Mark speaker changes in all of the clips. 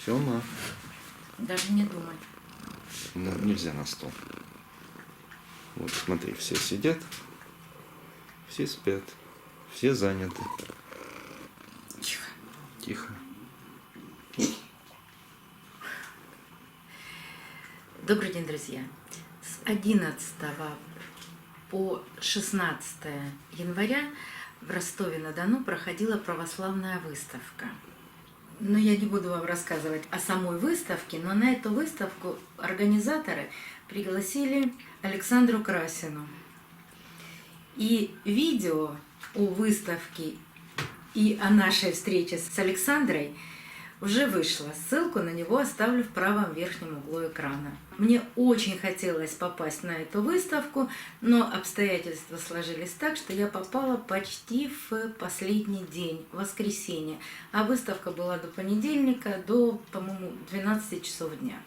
Speaker 1: Тёма.
Speaker 2: Даже не думай.
Speaker 1: Нельзя на стол. Вот смотри, все сидят, все спят, все заняты.
Speaker 2: Тихо.
Speaker 1: Тихо.
Speaker 2: Добрый день, друзья. С 11 по 16 января в Ростове-на-Дону проходила православная выставка. Но я не буду вам рассказывать о самой выставке, но на эту выставку организаторы пригласили Александру Красину. И видео о выставке и о нашей встрече с Александрой уже вышло. Ссылку на него оставлю в правом верхнем углу экрана. Мне очень хотелось попасть на эту выставку, но обстоятельства сложились так, что я попала почти в последний день, в воскресенье. А выставка была до понедельника, до, по-моему, 12 часов дня.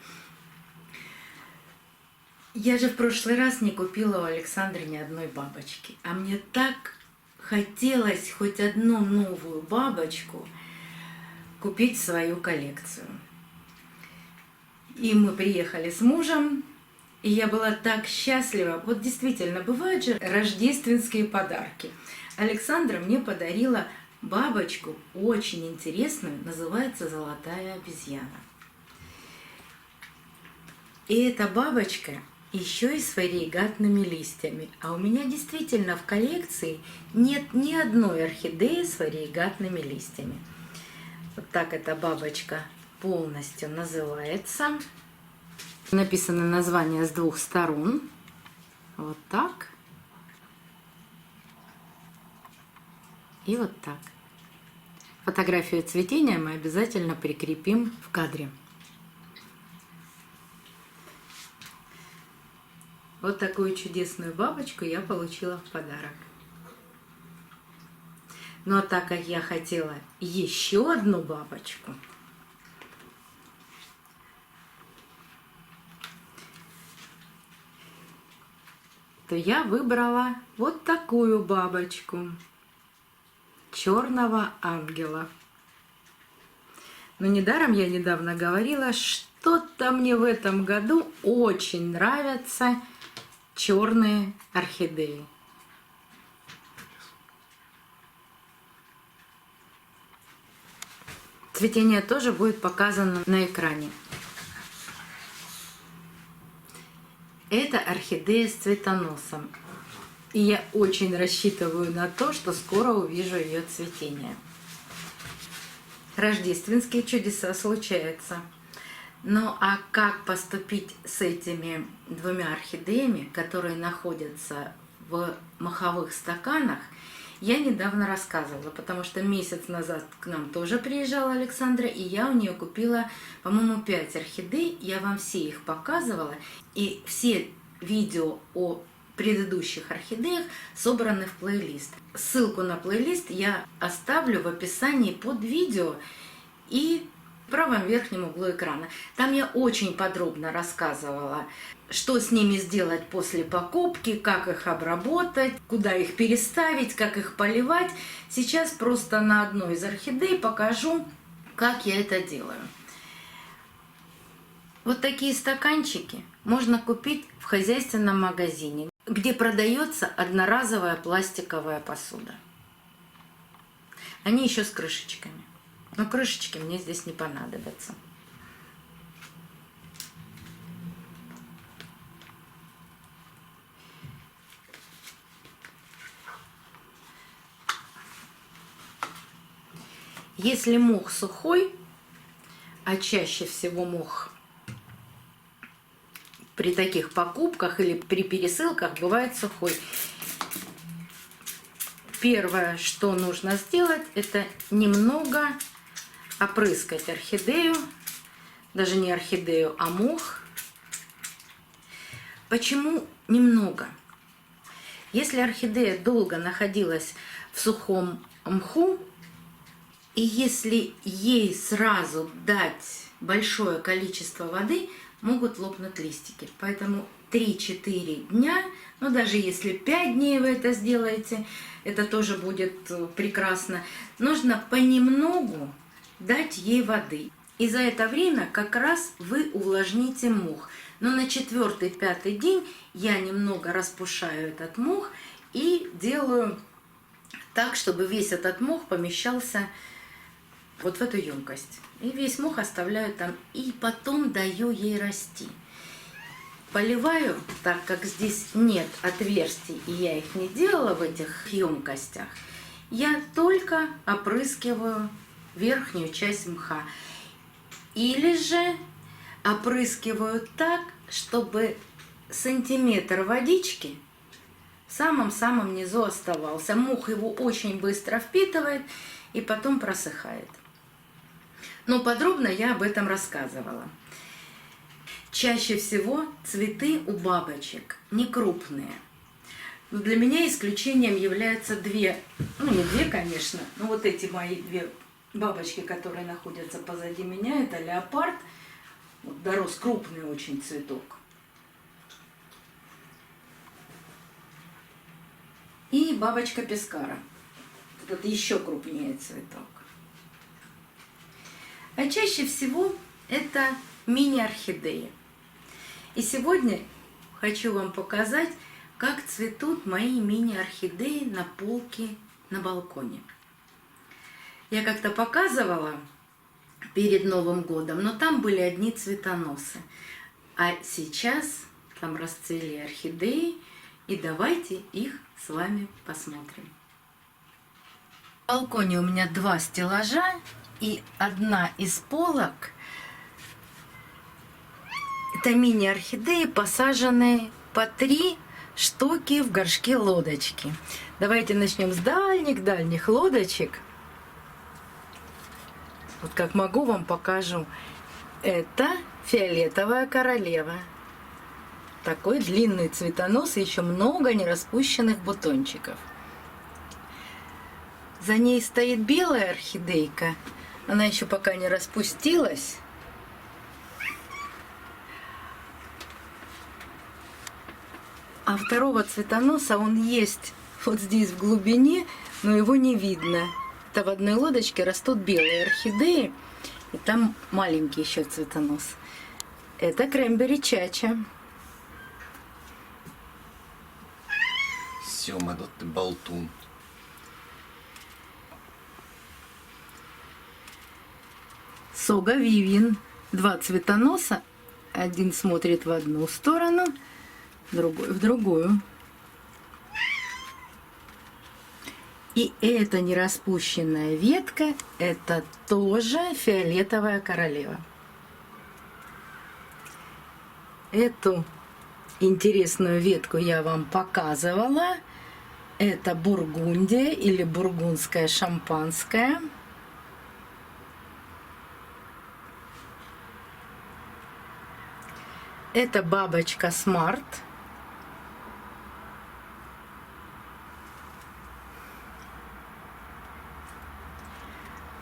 Speaker 2: Я же в прошлый раз не купила у Александры ни одной бабочки. А мне так хотелось хоть одну новую бабочку купить в свою коллекцию. И мы приехали с мужем, и я была так счастлива. Вот действительно, бывают же рождественские подарки. Александра мне подарила бабочку очень интересную, называется «Золотая обезьяна». И эта бабочка еще и с варигатными листьями. А у меня действительно в коллекции нет ни одной орхидеи с варигатными листьями. Вот так эта бабочка полностью называется. Написано название с двух сторон. Вот так. И вот так. Фотографию цветения мы обязательно прикрепим в кадре. Вот такую чудесную бабочку я получила в подарок. Но так как я хотела еще одну бабочку, то я выбрала вот такую бабочку черного ангела. Но недаром я недавно говорила, что-то мне в этом году очень нравятся черные орхидеи. Цветение тоже будет показано на экране. Это орхидея с цветоносом. И я очень рассчитываю на то, что скоро увижу ее цветение. Рождественские чудеса случаются. Ну а как поступить с этими двумя орхидеями, которые находятся в моховых стаканах, я недавно рассказывала, потому что месяц назад к нам тоже приезжала Александра, и я у нее купила, по-моему, 5 орхидей. Я вам все их показывала, и все видео о предыдущих орхидеях собраны в плейлист. Ссылку на плейлист я оставлю в описании под видео и в правом верхнем углу экрана. Там я очень подробно рассказывала, что с ними сделать после покупки, как их обработать, куда их переставить, как их поливать. Сейчас просто на одной из орхидей покажу, как я это делаю. Вот такие стаканчики можно купить в хозяйственном магазине, где продается одноразовая пластиковая посуда. Они еще с крышечками. Но крышечки мне здесь не понадобятся. Если мох сухой, а чаще всего мох при таких покупках или при пересылках бывает сухой, первое, что нужно сделать, это немного опрыскать орхидею, даже не орхидею, а мох. Почему немного? Если орхидея долго находилась в сухом мху, и если ей сразу дать большое количество воды, могут лопнуть листики. Поэтому 3-4 дня, ну даже если 5 дней вы это сделаете, это тоже будет прекрасно. Нужно понемногу дать ей воды. И за это время как раз вы увлажните мох. Но на 4-5 день я немного распушаю этот мох и делаю так, чтобы весь этот мох помещался вот в эту емкость. И весь мох оставляю там. И потом даю ей расти. Поливаю, так как здесь нет отверстий, и я их не делала в этих емкостях, я только опрыскиваю верхнюю часть мха. Или же опрыскиваю так, чтобы сантиметр водички в самом-самом низу оставался. Мох его очень быстро впитывает и потом просыхает. Но подробно я об этом рассказывала. Чаще всего цветы у бабочек не крупные. Но для меня исключением являются две, ну не две, конечно, но вот эти мои две бабочки, которые находятся позади меня, это леопард, вот дорос крупный очень цветок. И бабочка пескара, этот еще крупнее цветок. А чаще всего это мини-орхидеи. И сегодня хочу вам показать, как цветут мои мини-орхидеи на полке на балконе. Я как-то показывала перед Новым годом, но там были одни цветоносы. А сейчас там расцвели орхидеи, и давайте их с вами посмотрим. На балконе у меня 2 стеллажа, и одна из полок это мини-орхидеи, посаженные по 3 штуки в горшке лодочки. Давайте начнем с дальних лодочек. Вот как могу, вам покажу. Это фиолетовая королева. Такой длинный цветонос и еще много нераспущенных бутончиков. За ней стоит белая орхидейка. Она еще пока не распустилась. А второго цветоноса он есть вот здесь в глубине, но его не видно. Это в одной лодочке растут белые орхидеи, и там маленький еще цветонос. Это крэмбери чача.
Speaker 1: Сёма, да ты болтун.
Speaker 2: Сога Вивин. 2 цветоноса. Один смотрит в одну сторону, другой в другую. И эта нераспущенная ветка, это тоже фиолетовая королева. Эту интересную ветку я вам показывала. Это бургундия или бургундское шампанское. Это бабочка Смарт.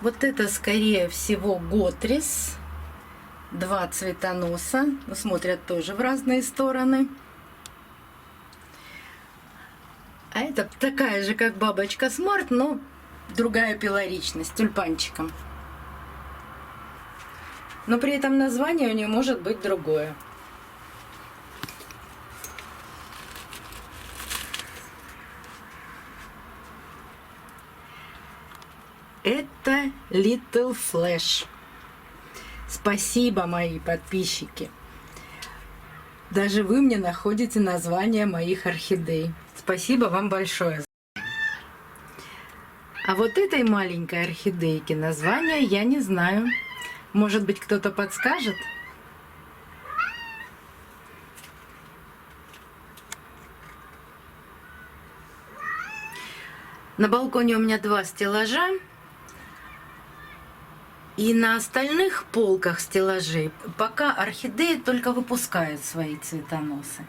Speaker 2: Вот это, скорее всего, готрис. 2 цветоноса. Смотрят тоже в разные стороны. А это такая же, как бабочка Смарт, но другая пилоричность, тюльпанчиком. Но при этом название у нее может быть другое. Это Little Flash. Спасибо, мои подписчики. Даже вы мне находите название моих орхидей. Спасибо вам большое. А вот этой маленькой орхидейки название я не знаю. Может быть, кто-то подскажет? На балконе у меня 2 стеллажа. И на остальных полках стеллажей пока орхидеи только выпускают свои цветоносы.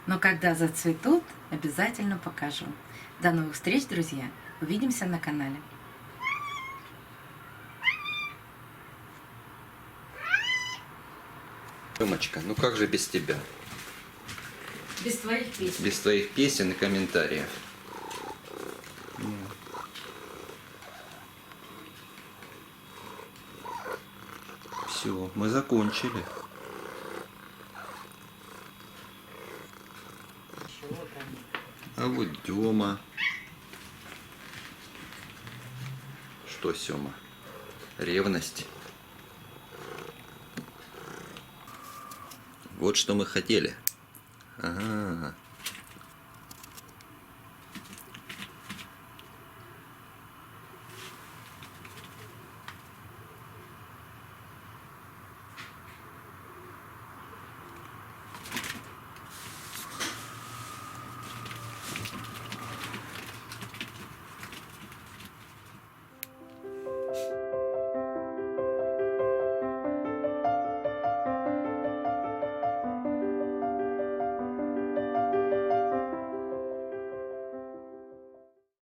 Speaker 2: Но когда зацветут, обязательно покажу. До новых встреч, друзья! Увидимся на канале.
Speaker 1: Рымочка, ну как же без тебя?
Speaker 2: Без твоих песен.
Speaker 1: Без твоих песен и комментариев. Все, мы закончили. А вот Дема. Что, Сёма? Ревность. Вот что мы хотели. Ага.